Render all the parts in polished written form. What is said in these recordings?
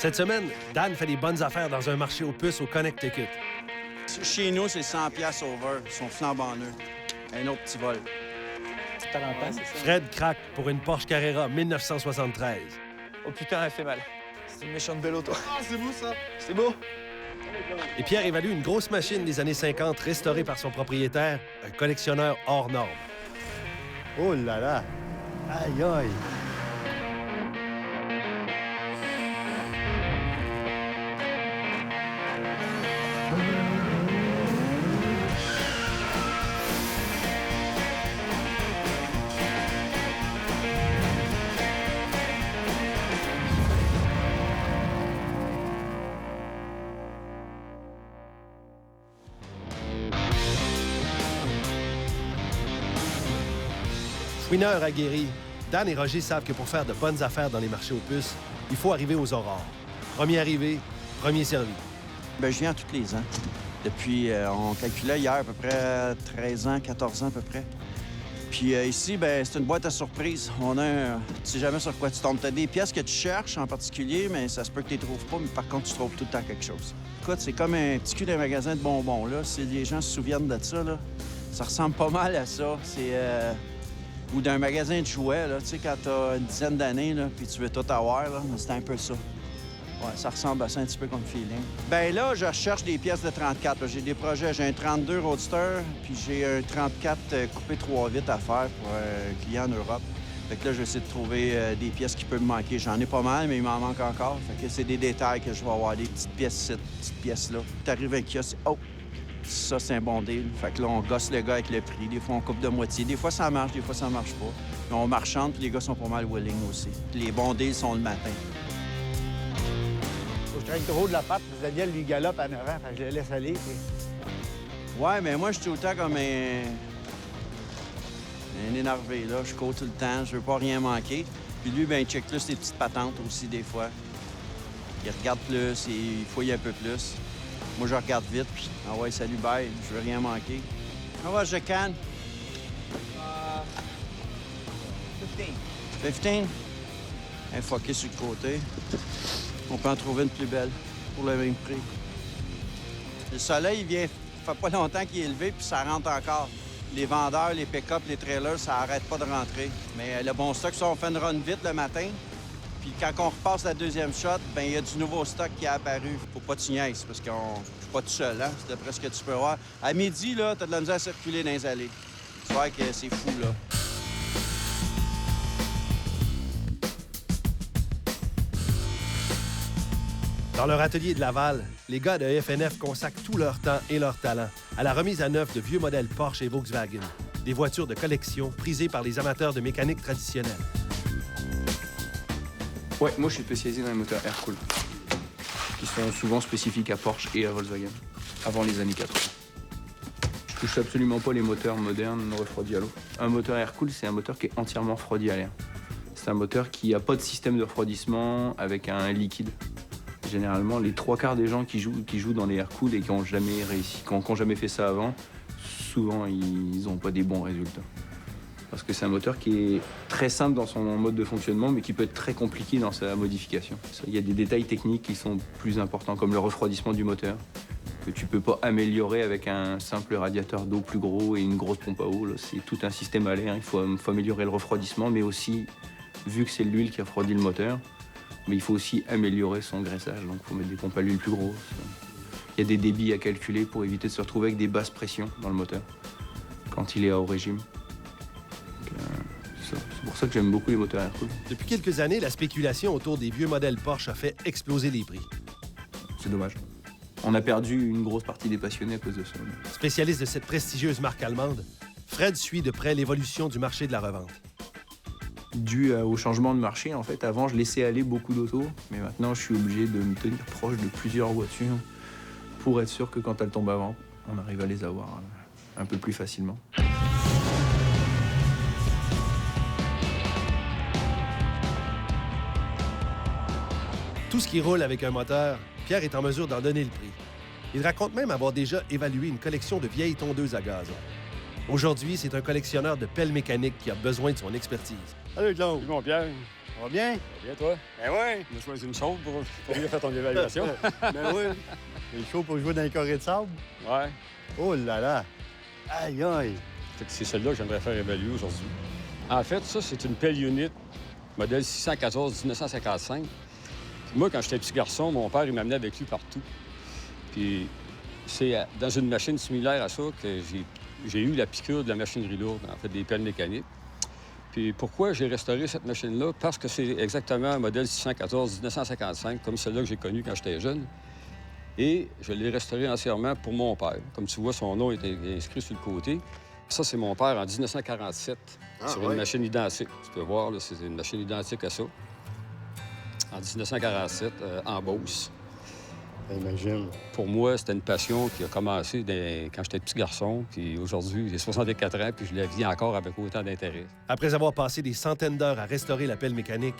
Cette semaine, Dan fait des bonnes affaires dans un marché aux puces au Connecticut. Chez nous, c'est 100$ over. Ils sont flambant neufs. Un autre petit vol. Fred craque pour une Porsche Carrera 1973. Oh putain, elle fait mal. C'est une méchante belle auto. Ah, c'est beau, ça. C'est beau. Et Pierre évalue une grosse machine des années 50 restaurée par son propriétaire, un collectionneur hors norme. Oh là là. Aïe, aïe. Fouineur aguerri, Dan et Roger savent que pour faire de bonnes affaires dans les marchés aux puces, il faut arriver aux aurores. Premier arrivé, premier servi. Bien, je viens tous les ans. Depuis, on calculait hier à peu près 13 ans, 14 ans à peu près. Puis ici, ben c'est une boîte à surprise. On a un... Tu sais jamais sur quoi tu tombes. Tu as des pièces que tu cherches en particulier, mais ça se peut que tu les trouves pas, mais par contre, tu trouves tout le temps quelque chose. Écoute, c'est comme un petit cul d'un magasin de bonbons, là. Si les gens se souviennent de ça, là, ça ressemble pas mal à ça. C'est... Ou d'un magasin de jouets, là, tu sais, quand t'as une dizaine d'années, là, puis tu veux tout avoir, là, c'est un peu ça. Ouais, ça ressemble à ça un petit peu comme feeling. Ben là, je cherche des pièces de 34. Là. J'ai des projets, j'ai un 32 Roadster, puis j'ai un 34 coupé 3 vitres à faire pour un client en Europe. Fait que là, j'essaie de trouver des pièces qui peuvent me manquer. J'en ai pas mal, mais il m'en manque encore. Fait que c'est des détails que je vais avoir, des petites pièces ici, petites pièces là. T'arrives avec un kiosque, oh! Ça, c'est un bon deal. Fait que là, on gosse le gars avec le prix. Des fois, on coupe de moitié. Des fois, ça marche, des fois, ça marche pas. Mais on marchande, puis les gars sont pas mal willing aussi. Puis les bons deals sont le matin. Faut que je traîne trop de la patte. Daniel, lui, galope à 9 ans. Fait que je le laisse aller. Puis... Ouais, mais moi, je suis tout le temps comme un énervé, là. Je cours tout le temps, je veux pas rien manquer. Puis lui, ben il check plus les petites patentes aussi, des fois. Il regarde plus, il fouille un peu plus. Moi, je regarde vite, puis ah ouais, salut, bye, je veux rien manquer. Ah ouais, je can. 15. 15? Infoqué sur le côté. On peut en trouver une plus belle pour le même prix. Le soleil, il vient, fait pas longtemps qu'il est élevé, puis ça rentre encore. Les vendeurs, les pick-up, les trailers, ça arrête pas de rentrer. Mais le bon stock, ça, on fait une run vite le matin. Puis quand on repasse la deuxième shot, ben il y a du nouveau stock qui est apparu. Faut pas que tu niaises, parce que je suis pas tout seul, hein? C'est d'après ce que tu peux voir. À midi, là, t'as de la misère à circuler dans les allées. Tu vois que c'est fou, là. Dans leur atelier de Laval, les gars de FNF consacrent tout leur temps et leur talent à la remise à neuf de vieux modèles Porsche et Volkswagen, des voitures de collection prisées par les amateurs de mécanique traditionnelle. Ouais, moi je suis spécialisé dans les moteurs Air-Cool, qui sont souvent spécifiques à Porsche et à Volkswagen, avant les années 80. Je touche absolument pas les moteurs modernes refroidis à l'eau. Un moteur Air-Cool, c'est un moteur qui est entièrement refroidi à l'air. C'est un moteur qui n'a pas de système de refroidissement avec un liquide. Généralement, les 3/4 des gens qui jouent dans les Air-Cool et qui n'ont jamais réussi, qui n'ont jamais fait ça avant, souvent ils n'ont pas des bons résultats. Parce que c'est un moteur qui est très simple dans son mode de fonctionnement, mais qui peut être très compliqué dans sa modification. Il y a des détails techniques qui sont plus importants, comme le refroidissement du moteur, que tu peux pas améliorer avec un simple radiateur d'eau plus gros et une grosse pompe à eau. C'est tout un système à l'air. Il faut améliorer le refroidissement, mais aussi, vu que c'est l'huile qui refroidit le moteur, mais il faut aussi améliorer son graissage. Donc il faut mettre des pompes à l'huile plus grosses. Il y a des débits à calculer pour éviter de se retrouver avec des basses pressions dans le moteur quand il est à haut régime. C'est pour ça que j'aime beaucoup les moteurs Air-Cool. Depuis quelques années, la spéculation autour des vieux modèles Porsche a fait exploser les prix. C'est dommage. On a perdu une grosse partie des passionnés à cause de ça. Spécialiste de cette prestigieuse marque allemande, Fred suit de près l'évolution du marché de la revente. Dû au changement de marché, en fait, avant, je laissais aller beaucoup d'autos, mais maintenant, je suis obligé de me tenir proche de plusieurs voitures pour être sûr que quand elles tombent à vente, on arrive à les avoir un peu plus facilement. Tout ce qui roule avec un moteur, Pierre est en mesure d'en donner le prix. Il raconte même avoir déjà évalué une collection de vieilles tondeuses à gazon. Aujourd'hui, c'est un collectionneur de pelles mécaniques qui a besoin de son expertise. Allez, Claude. Salut, mon Pierre. Ça va bien? Bien, toi? Ben oui. On a choisi une chaude pour venir faire ton évaluation. Ben oui. C'est chaud pour jouer dans les carrés de sable? Ouais. Oh là là! Aïe, aïe! Fait que c'est celle-là que j'aimerais faire évaluer aujourd'hui. En fait, ça, c'est une pelle unit, modèle 614-1955. Puis moi, quand j'étais petit garçon, mon père, il m'amenait avec lui partout. Puis c'est dans une machine similaire à ça que j'ai eu la piqûre de la machinerie lourde, en fait, des pelles mécaniques. Puis pourquoi j'ai restauré cette machine-là? Parce que c'est exactement un modèle 614-1955, comme celle-là que j'ai connue quand j'étais jeune. Et je l'ai restaurée entièrement pour mon père. Comme tu vois, son nom est inscrit sur le côté. Ça, c'est mon père en 1947, sur une machine identique. Tu peux voir, là, c'est une machine identique à ça. En 1947, en Beauce. Imagine. Pour moi, c'était une passion qui a commencé quand j'étais petit garçon. Puis aujourd'hui, j'ai 64 ans, puis je la vis encore avec autant d'intérêt. Après avoir passé des centaines d'heures à restaurer la pelle mécanique,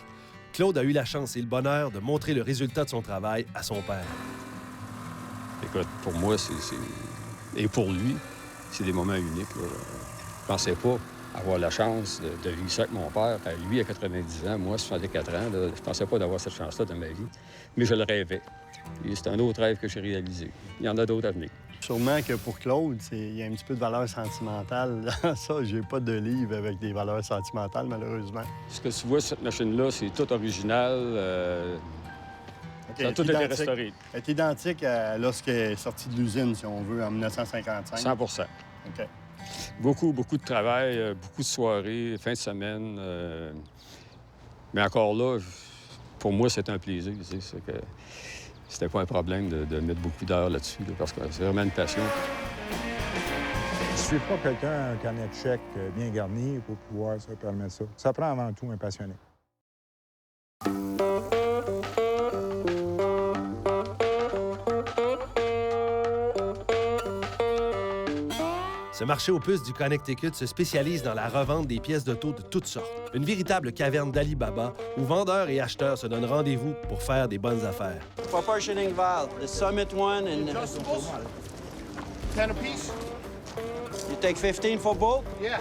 Claude a eu la chance et le bonheur de montrer le résultat de son travail à son père. Écoute, pour moi, et pour lui, c'est des moments uniques, là. Je pensais pas avoir la chance de vivre ça avec mon père. Lui, à 90 ans, moi, 64 ans. Là, je pensais pas d'avoir cette chance-là dans ma vie. Mais je le rêvais. Et c'est un autre rêve que j'ai réalisé. Il y en a d'autres à venir. Sûrement que pour Claude, il y a un petit peu de valeur sentimentale dans ça. J'ai pas de livre avec des valeurs sentimentales, malheureusement. Ce que tu vois, cette machine-là, c'est tout original. Ça a tout été restauré. Elle est identique à lorsqu'elle est sortie de l'usine, si on veut, en 1955. 100 OK. Beaucoup de travail, beaucoup de soirées, fin de semaine. Mais encore là, pour moi, c'est un plaisir. C'est que c'était pas un problème de mettre beaucoup d'heures là-dessus, là, parce que c'est vraiment une passion. Je suis pas quelqu'un, un carnet de chèques bien garni pour pouvoir se permettre ça. Ça prend avant tout un passionné. Ce marché aux puces du Connecticut se spécialise dans la revente des pièces d'auto de toutes sortes. Une véritable caverne d'Ali Baba où vendeurs et acheteurs se donnent rendez-vous pour faire des bonnes affaires. Proportioning valve, the Summit one and... 10 apiece? You take 15 for both? Yeah,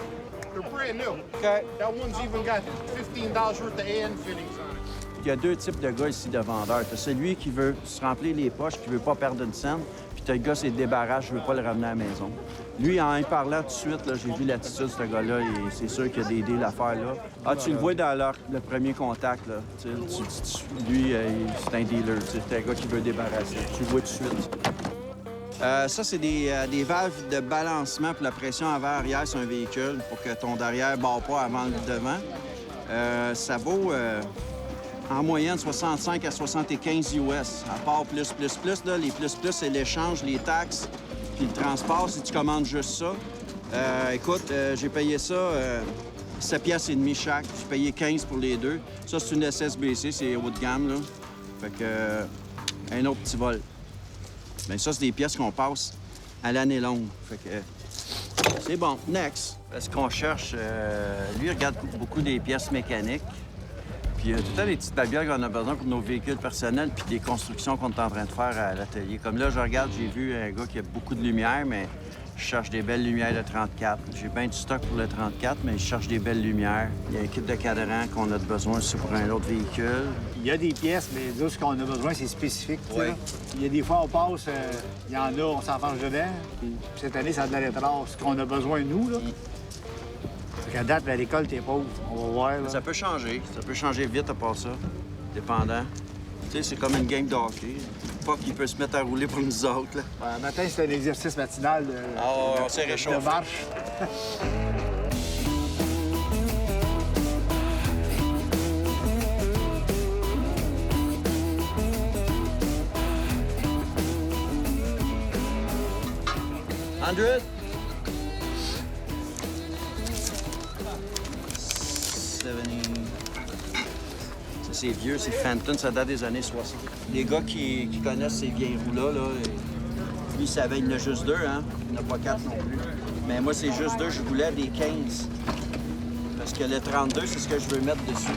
they're brand new. OK. That one's even got $15 worth of AN fittings on it. Il y a deux types de gars ici de vendeurs. T'as celui qui veut se remplir les poches, qui veut pas perdre une scène, puis t'as le gars, c'est le débarrasse, je veux pas le ramener à la maison. Lui, en y parlant tout de suite, là, j'ai vu l'attitude de ce gars-là, et c'est sûr qu'il y a des deals à faire là. Ah, tu le vois dans le premier contact, là. Lui, c'est un dealer, c'est un gars qui veut débarrasser. Tu le vois tout de suite. Ça, c'est des valves de balancement pour la pression avant-arrière sur un véhicule pour que ton derrière ne barre pas avant le devant. Ça vaut en moyenne 65 à 75 US. À part plus, là, les plus, c'est l'échange, les taxes, puis le transport, si tu commandes juste ça. Écoute, j'ai payé ça 7 piastres et demi chaque. J'ai payé 15 pour les deux. Ça, c'est une SSBC, c'est haut de gamme, là. Fait que un autre petit vol. Bien, ça, c'est des pièces qu'on passe à l'année longue. Fait que c'est bon. Next. Ce qu'on cherche, lui, il regarde beaucoup des pièces mécaniques. Puis tout le temps, les petites babioles qu'on a besoin pour nos véhicules personnels puis des constructions qu'on est en train de faire à l'atelier. Comme là, je regarde, j'ai vu un gars qui a beaucoup de lumière, mais je cherche des belles lumières de 34. J'ai bien du stock pour le 34, mais je cherche des belles lumières. Il y a un kit de cadran qu'on a besoin aussi pour un autre véhicule. Il y a des pièces, mais là, ce qu'on a besoin, c'est spécifique. tu sais, Oui. là. Il y a des fois, on passe, il y en a, on s'enfarge dedans. Puis cette année, ça a de l'air rare. Ce qu'on a besoin, nous, là. Fait qu'à date, la récolte est pauvre. On va voir, là. Ça peut changer vite à part ça, dépendant. Tu sais, c'est comme une game de hockey. Pas qu'il peut se mettre à rouler pour nous autres, là. Le matin, c'est un exercice matinal on s'est réchauffé. de marche. $100? C'est vieux, c'est Fenton, ça date des années 60. Les gars qui connaissent ces vieilles roues-là, là, lui, il savait, il en a juste deux, hein? Il n'en a pas 4 non plus. Mais moi, c'est juste 2, je voulais des 15. Parce que le 32, c'est ce que je veux mettre dessus.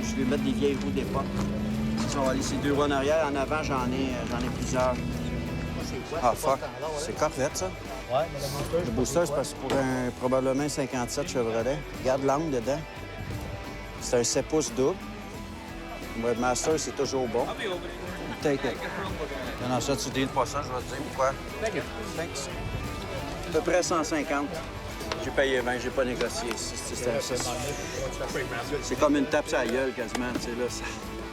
Je veux mettre des vieilles roues d'époque. Ça va aller ces 2 roues en arrière. En avant, j'en ai plusieurs. Ah, fuck. C'est Corvette, ça? Ouais, mais le monteur, Le booster, c'est parce que pour probablement un 57 Chevrolet. Regarde l'angle dedans. C'est un 7 pouces double. Webmaster, c'est toujours bon. Take it. T'en achètes sur deal pas ça, je vais te dire pourquoi. Thanks. À peu près 150. J'ai payé 20, j'ai pas négocié. C'est comme une tape sur la gueule, quasiment, tu sais, là.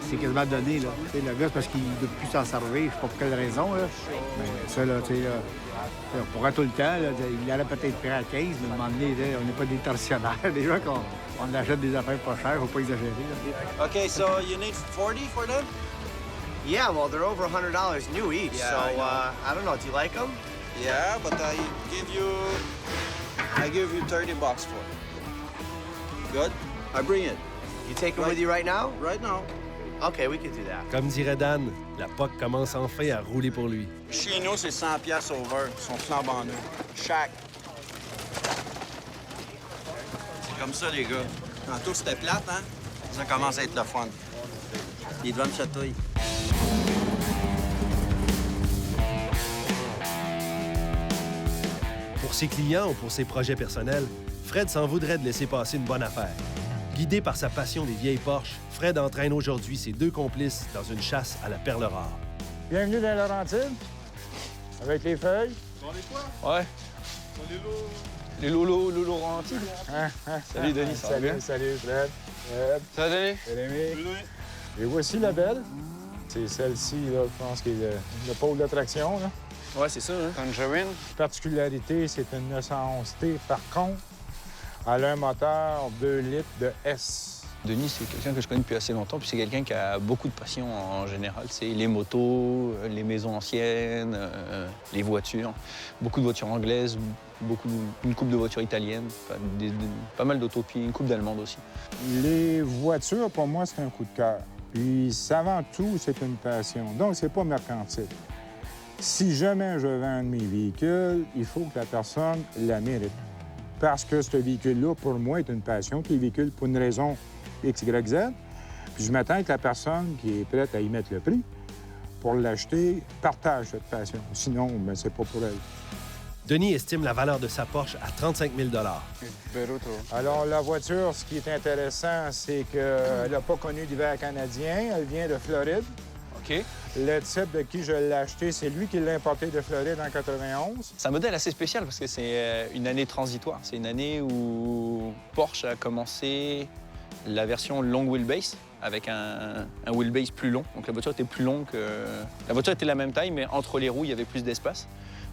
C'est quasiment donné, là. Tu sais, le gars, c'est parce qu'il ne veut plus s'en servir. Je sais pas pour quelle raison, là. Mais ça, là, tu sais, là, on pourra tout le temps, là, il allait peut-être prêt à 15, mais à un moment donné, là, on n'est pas des tortionnaires. Déjà qu'on achète des affaires pas chères, faut pas exagérer, là. OK, so you need 40 for them? Yeah, well, they're over $100 new each, Yeah, so I I don't know. Do you like them? Yeah, but I give you 30 bucks for it. Good? I bring it. You take them with you right now? Right now. Okay, we can do that. Comme dirait Dan, la POC commence enfin à rouler pour lui. Chez nous, c'est 100 piastres over. Ils sont flambant neufs. Chaque. C'est comme ça, les gars. Tantôt, c'était plate, hein? Ça commence à être le fun. Les doigts me chatouillent. Pour ses clients ou pour ses projets personnels, Fred s'en voudrait de laisser passer une bonne affaire. Guidé par sa passion des vieilles Porsche, Fred entraîne aujourd'hui ses deux complices dans une chasse à la perle rare. Bienvenue dans Laurentide, avec les feuilles. Ouais. Les Lolo Laurentides. Salut, Denis, ça va bien? Salut, Fred. Ça va, Denis? Jérémy. Et voici la belle. C'est celle-ci, là, je pense, qui est le pôle d'attraction, là. Ouais, c'est ça, hein? Tangerine. Particularité, c'est une 911T. Par contre, elle a un moteur 2 litres de S. Denis, c'est quelqu'un que je connais depuis assez longtemps, puis c'est quelqu'un qui a beaucoup de passion en général. C'est les motos, les maisons anciennes, les voitures, beaucoup de voitures anglaises, une couple de voitures italiennes, pas mal d'autos, puis une couple d'allemandes aussi. Les voitures, pour moi, c'est un coup de cœur. Puis, avant tout, c'est une passion. Donc, c'est pas mercantile. Si jamais je vends un de mes véhicules, il faut que la personne la mérite. Parce que ce véhicule-là, pour moi, est une passion, puis le véhicule pour une raison X, Y, Z. Puis je m'attends que la personne qui est prête à y mettre le prix pour l'acheter partage cette passion. Sinon, ben, c'est pas pour elle. Denis estime la valeur de sa Porsche à 35 000 $. Alors, la voiture, ce qui est intéressant, c'est qu'elle n'a pas connu l'hiver canadien. Elle vient de Floride. OK. Le type de qui je l'ai acheté, c'est lui qui l'a importé de Floride en 91. C'est un modèle assez spécial parce que c'est une année transitoire. C'est une année où Porsche a commencé la version long wheelbase avec un wheelbase plus long. Donc la voiture était plus longue que... La voiture était la même taille, mais entre les roues, il y avait plus d'espace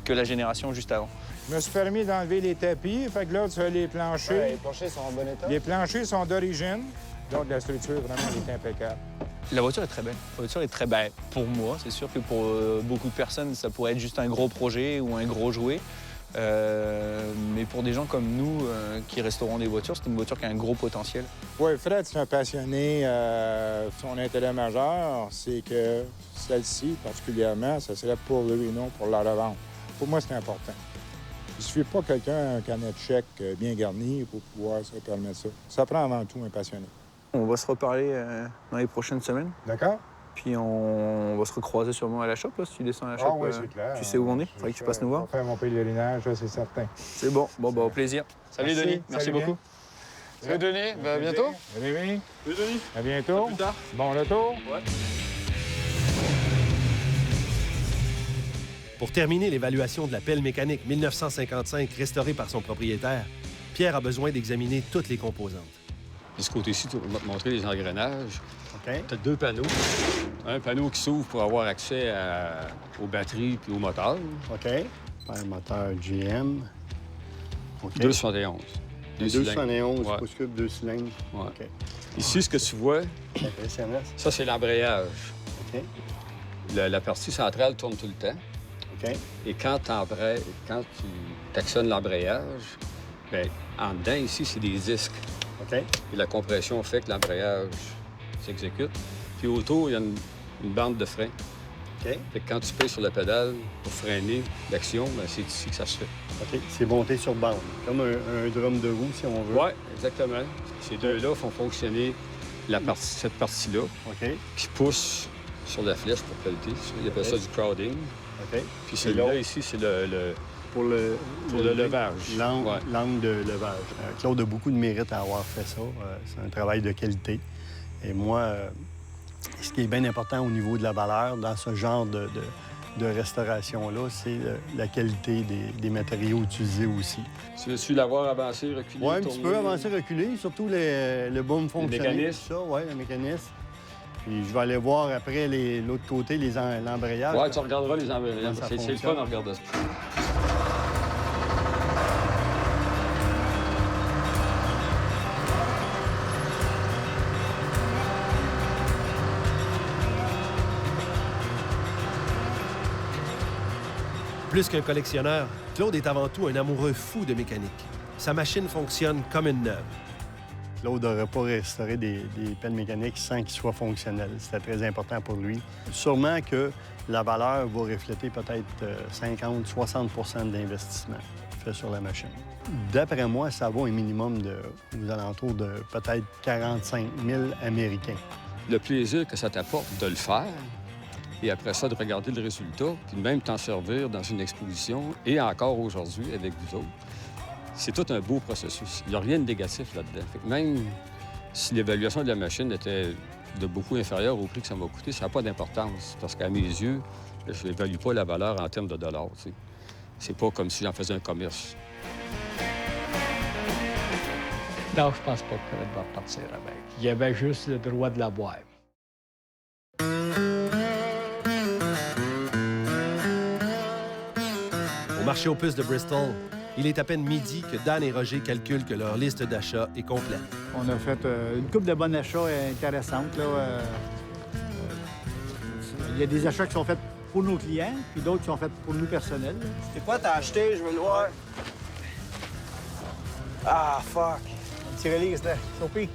que la génération juste avant. Je me suis permis d'enlever les tapis. Fait que là, tu as les planchers. Ouais, les planchers sont en bon état. Les planchers sont d'origine. Donc, la structure, vraiment, elle est impeccable. La voiture est très belle. La voiture est très belle. Pour moi, c'est sûr que pour beaucoup de personnes, ça pourrait être juste un gros projet ou un gros jouet. Mais pour des gens comme nous qui restaurons des voitures, c'est une voiture qui a un gros potentiel. Oui, Fred, c'est un passionné. Son intérêt majeur, c'est que celle-ci, particulièrement, ça serait pour lui et non pour la revendre. Pour moi, c'est important. Il ne suffit pas quelqu'un un carnet de chèques bien garni pour pouvoir se permettre ça. Ça prend avant tout un passionné. On va se reparler dans les prochaines semaines. D'accord? Puis on va se recroiser sûrement à la shop, là, si tu descends à la shop. oui, c'est clair. Tu sais où on est? Faudrait que tu passes nous voir. Je vais faire mon pèlerinage, c'est certain. C'est bon. Bon, bah, au plaisir. Salut, Merci. Denis. Merci Salut beaucoup. Salut, Denis. Ben, à bientôt. Rémi, Salut, Denis. à bientôt. À plus tard. Bon retour. Ouais. Pour terminer l'évaluation de la pelle mécanique 1955 restaurée par son propriétaire, Pierre a besoin d'examiner toutes les composantes. De ce côté-ci, tu vas te montrer les engrenages. OK. Tu as 2 panneaux. Un panneau qui s'ouvre pour avoir accès aux batteries puis au moteur. OK. Un moteur GM. OK. 271. 271 Ouais. pouces cubes, 2 cylindres. Ouais. OK. Ici, ce que tu vois, C'est impressionnant. ça, c'est l'embrayage. OK. La partie centrale tourne tout le temps. OK. Et quand tu actionnes l'embrayage, bien, en dedans, ici, c'est des disques. OK. Et la compression fait que l'embrayage s'exécute. Puis autour, il y a une bande de frein. OK. Fait que quand tu pèses sur la pédale pour freiner l'action, bien, c'est ici que ça se fait. OK. C'est monté sur bande. Comme un drum de roue, si on veut. Oui, exactement. Ces deux-là font fonctionner cette partie-là OK. qui pousse sur la flèche pour pelleter. Ils appellent ça du crowding. OK. Puis celui-là, l'autre? ici, c'est Pour le levage. L'angle Ouais. l'angle de levage. Claude a beaucoup de mérite à avoir fait ça. C'est un travail de qualité. Et moi, Ce qui est bien important au niveau de la valeur dans ce genre de restauration-là, c'est la qualité des matériaux utilisés aussi. Tu veux-tu l'avoir avancé, reculé, Oui, un petit peu avancé, reculé, surtout le boom fonctionnel. Le mécanisme. Oui, le mécanisme. Puis je vais aller voir après l'autre côté, l'embrayage. Oui, tu regarderas les embrayages. C'est le fun à regarder ça. Plus qu'un collectionneur, Claude est avant tout un amoureux fou de mécanique. Sa machine fonctionne comme une neuve. Claude n'aurait pas restauré des pelles mécaniques sans qu'ils soient fonctionnels. C'était très important pour lui. Sûrement que la valeur va refléter peut-être 50-60 de l'investissement fait sur la machine. D'après moi, ça vaut un minimum aux alentours de peut-être 45 000 Américains. Le plaisir que ça t'apporte de le faire, et après ça, de regarder le résultat, puis de même t'en servir dans une exposition, et encore aujourd'hui avec vous autres, c'est tout un beau processus. Il n'y a rien de négatif là-dedans. Fait que même si l'évaluation de la machine était de beaucoup inférieure au prix que ça m'a coûté, ça n'a pas d'importance. Parce qu'à mes yeux, je n'évalue pas la valeur en termes de dollars. T'sais. C'est pas comme si j'en faisais un commerce. Non, je pense pas que Fred va repartir avec. Il y avait juste le droit de l'avoir. Au marché aux puces de Bristol, il est à peine midi que Dan et Roger calculent que leur liste d'achats est complète. On a fait une couple de bons achats intéressantes. Là. Il y a des achats qui sont faits pour nos clients, puis d'autres qui sont faits pour nous personnels. C'est quoi t'as acheté? Je veux le voir. Ah, fuck. Un petit release, là. Sophie.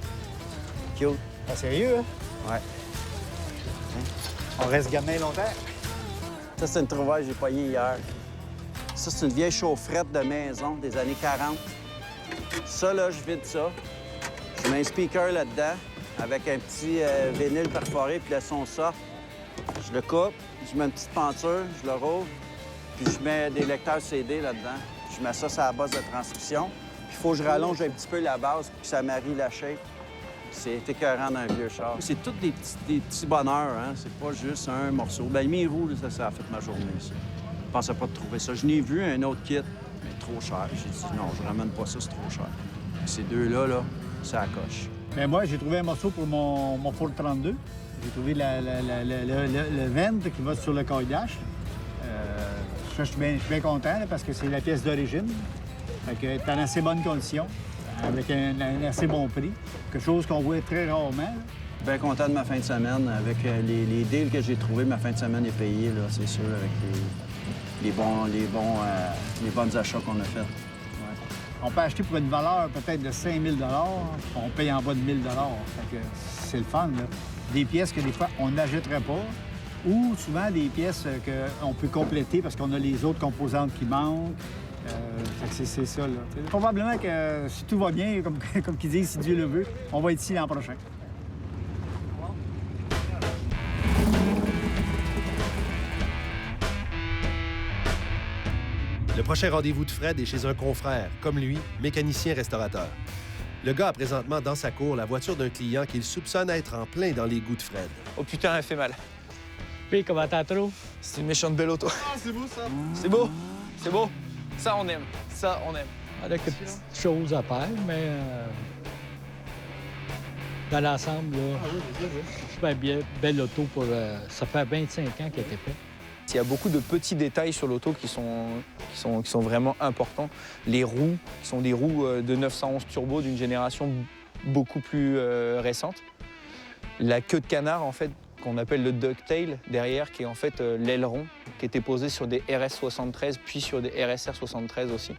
Cute. Pas sérieux, hein? Ouais. On reste gamin longtemps. Ça, c'est une trouvaille que j'ai payée hier. Ça, c'est une vieille chaufferette de maison des années 40. Ça, là, je vide ça. Je mets un speaker là-dedans avec un petit vinyle perforé, puis le son sort. Je le coupe, je mets une petite penture, je le rouvre, puis je mets des lecteurs CD là-dedans. Je mets ça sur la base de transmission. Puis il faut que je rallonge un petit peu la base pour que ça marie la shape. C'est écœurant dans un vieux char. C'est tous des petits bonheurs, hein? C'est pas juste un morceau. Bien, mes roues, ça a fait ma journée, ça. Je pensais pas de trouver ça. Je n'ai vu un autre kit, mais trop cher. J'ai dit non, je ramène pas ça, c'est trop cher. Ces deux-là, ça coche. Mais moi, j'ai trouvé un morceau pour mon Ford 32. J'ai trouvé le vent qui va sur le caille dash. Je suis bien content là, parce que c'est la pièce d'origine. Fait que est en assez bonne condition, avec un assez bon prix. Quelque chose qu'on voit très rarement. Là. Bien content de ma fin de semaine. Avec les deals que j'ai trouvés, ma fin de semaine est payée, là, c'est sûr, avec les bons achats qu'on a faits. Ouais. On peut acheter pour une valeur peut-être de 5 000 on paye en bas de 1 000 Fait que c'est le fun, là. Des pièces que des fois, on n'achèterait pas, ou souvent des pièces qu'on peut compléter parce qu'on a les autres composantes qui manquent. C'est ça, là. Probablement que si tout va bien, comme qu'ils disent, si Dieu le veut, on va être ici l'an prochain. Le prochain rendez-vous de Fred est chez un confrère, comme lui, mécanicien-restaurateur. Le gars a présentement dans sa cour la voiture d'un client qu'il soupçonne être en plein dans les goûts de Fred. Oh putain, elle fait mal. Puis, comment t'en trouves? C'est une méchante belle auto. Ah, c'est beau, ça. C'est beau, c'est beau. Ça, on aime. Ça, on aime. Il y a quelques petites choses à faire, mais dans l'ensemble, là, c'est belle auto pour... ça fait 25 ans qu'elle a été faite. Il y a beaucoup de petits détails sur l'auto qui sont vraiment importants. Les roues, qui sont des roues de 911 turbo d'une génération beaucoup plus récente. La queue de canard, en fait, qu'on appelle le ducktail derrière, qui est en fait l'aileron, qui était posé sur des RS 73, puis sur des RSR 73 aussi.